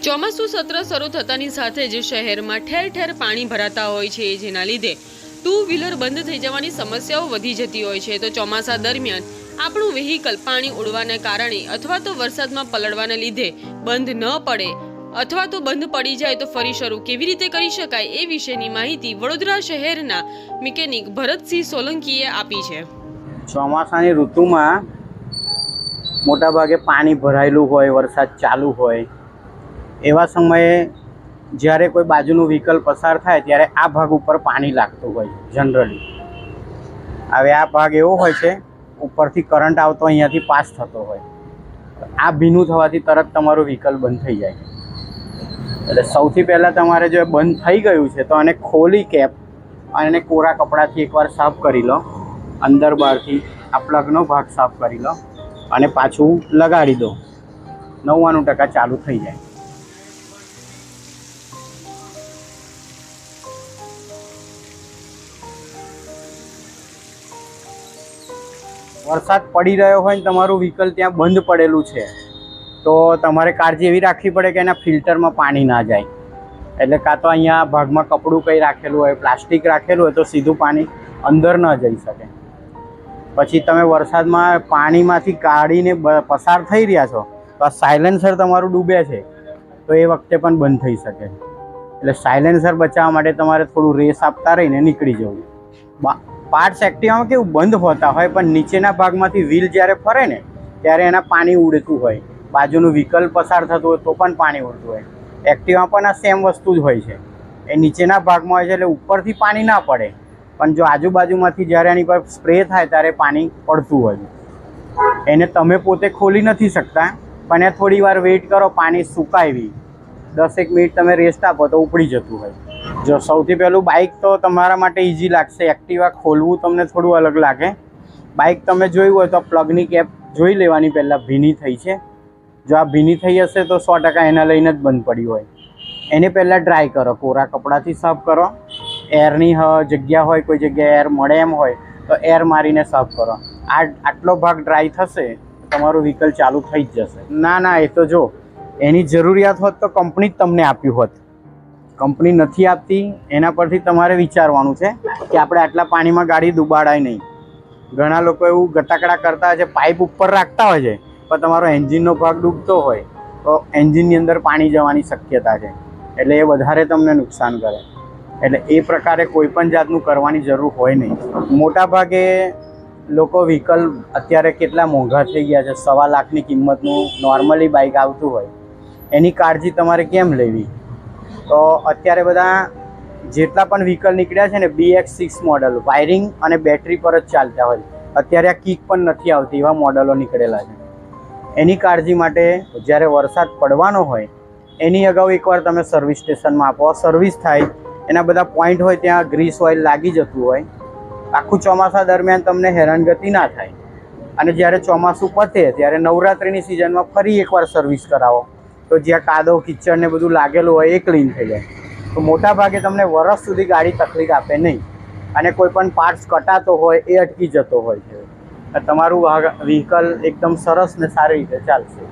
ચોમાસું સત્ર શરૂ થતાની સાથે જ શહેરમાં ઠેર ઠેર પાણી ભરાતા હોય છે, જેના લીધે ટુ વ્હીલર બંધ થઈ જવાની સમસ્યાઓ વધી જતી હોય છે। તો ચોમાસા દરમિયાન આપણું વ્હીકલ પાણી ઉડવાના કારણે અથવા તો વરસાદમાં પલળવાના લીધે બંધ ન પડે અથવા તો બંધ પડી જાય તો ફરી શરૂ કેવી રીતે કરી શકાય એ વિશેની માહિતી વડોદરા શહેરના મિકેનિક ભરતસિંહ સોલંકીએ આપી છે। ચોમાસાની ઋતુમાં મોટાભાગે પાણી ભરાયેલું હોય, વરસાદ ચાલુ હોય, એવા સમયે જ્યારે કોઈ બાજુનું વ્હીકલ પસાર થાય ત્યારે આ ભાગ ઉપર પાણી લાગતું હોય જનરલી। હવે આ ભાગ એવો હોય છે ઉપરથી કરંટ આવતો અહીંયાથી પાસ થતો હોય, આ ભીનું થવાથી તરત તમારું વ્હીકલ બંધ થઈ જાય। એટલે સૌથી પહેલાં તમારે જો બંધ થઈ ગયું છે તો આને ખોલી કેપ અને કોરા કપડાથી એકવાર સાફ કરી લો, અંદર બહારથી આ પ્લગનો ભાગ સાફ કરી લો અને પાછું લગાડી દો, 99% ચાલુ થઈ જાય। વરસાદ પડી રહ્યો હોય ને તમારું વ્હીકલ ત્યાં બંધ પડેલું છે તો તમારે કાળજી એવી રાખવી પડે કે એના ફિલ્ટરમાં પાણી ના જાય। એટલે કાં તો અહીંયા ભાગમાં કપડું કંઈ રાખેલું હોય, પ્લાસ્ટિક રાખેલું હોય તો સીધું પાણી અંદર ન જઈ શકે। પછી તમે વરસાદમાં પાણીમાંથી કાઢીને પસાર થઈ રહ્યા છો તો આ સાયલેન્સર તમારું ડૂબે છે તો એ વખતે પણ બંધ થઈ શકે। એટલે સાયલેન્સર બચાવવા માટે તમારે થોડું રેસ આપતા રહીને નીકળી જવું। પાર્ટ્સ એક્ટિવામાં કેવું બંધ હોતા હોય પણ નીચેના ભાગમાંથી વ્હીલ જ્યારે ફરે ને ત્યારે એના પાણી ઉડતું હોય, બાજુનું વ્હીકલ પસાર થતું હોય તો પણ પાણી ઉડતું હોય। એક્ટિવામાં પણ આ સેમ વસ્તુ જ હોય છે, એ નીચેના ભાગમાં હોય છે એટલે ઉપરથી પાણી ના પડે પણ જો આજુબાજુમાંથી જ્યારે એની પર સ્પ્રે થાય ત્યારે પાણી પડતું હોય। એને તમે પોતે ખોલી નથી શકતા પણ એ થોડી વાર વેઇટ કરો, પાણી સુકાવી 10 મિનિટ તમે રેસ્ટ આપો તો ઉપડી જતું હોય। જો સૌથી પહેલું બાઇક તો તમારા માટે ઇઝી લાગશે, એક્ટિવા ખોલવું તમને થોડું અલગ લાગે। બાઇક તમે જોયું હોય તો પ્લગની કેપ જોઈ લેવાની પહેલાં ભીની થઈ છે, જો આ ભીની થઈ હશે તો 100% એના લઈને જ બંધ પડી હોય। એને પહેલાં ડ્રાય કરો, કોરા કપડાથી સાફ કરો, એરની જગ્યા હોય, કોઈ જગ્યાએ એર મળે એમ હોય તો એર મારીને સાફ કરો। આટલો ભાગ ડ્રાય થશે તમારું વ્હીકલ ચાલુ થઈ જ જશે। ના એ તો જો એની જરૂરિયાત હોત તો કંપની જ તમને આપ્યું હોત, કંપની નથી આપતી, એના પરથી તમારે વિચારવાનું છે કે આપણે આટલા પાણીમાં ગાડી ડૂબાડાય નહીં। ઘણા લોકો એવું ગટાકડા કરતા હોય છે, પાઇપ ઉપર રાખતા હોય છે પણ તમારો એન્જિનનો ભાગ ડૂબતો હોય તો એન્જિનની અંદર પાણી જવાની શક્યતા છે, એટલે એ વધારે તમને નુકસાન કરે। એટલે એ પ્રકારે કોઈ પણ જાતનું કરવાની જરૂર હોય નહીં। મોટા ભાગે લોકો વ્હીકલ અત્યારે કેટલા મોંઘા થઈ ગયા છે, 1.25 લાખની કિંમતનું નોર્મલી બાઇક આવતું હોય, એની કાળજી તમારે કેમ લેવી? તો અત્યારે બધા જેટલા પણ વ્હીકલ નીકળ્યા છે ને BX6 મોડલ વાયરિંગ અને બેટરી પર જ ચાલતા હોય, અત્યારે આ કિક પણ નથી આવતી એવા મોડલો નીકળેલા છે। એની કાળજી માટે જ્યારે વરસાદ પડવાનો હોય એની અગાઉ એકવાર તમે સર્વિસ સ્ટેશનમાં આપો, સર્વિસ થાય, એના બધા પોઈન્ટ હોય ત્યાં ગ્રીસ ઓઇલ લાગી જતું હોય, આખું ચોમાસા દરમિયાન તમને હેરાનગતિ ના થાય। અને જ્યારે ચોમાસું પતે ત્યારે નવરાત્રિની સિઝનમાં ફરી એકવાર સર્વિસ કરાવો તો જ્યાં કાદવ કિચડ ને બધું લાગેલું હોય એ ક્લીન થઈ જાય। તો મોટા ભાગે તમને વર્ષ સુધી ગાડી તકલીફ આપે નહીં અને કોઈ પણ પાર્ટ્સ કટાતો હોય એ અટકી જતો હોય છે, તમારું વ્હીકલ એકદમ સરસ ને સારી રીતે ચાલશે।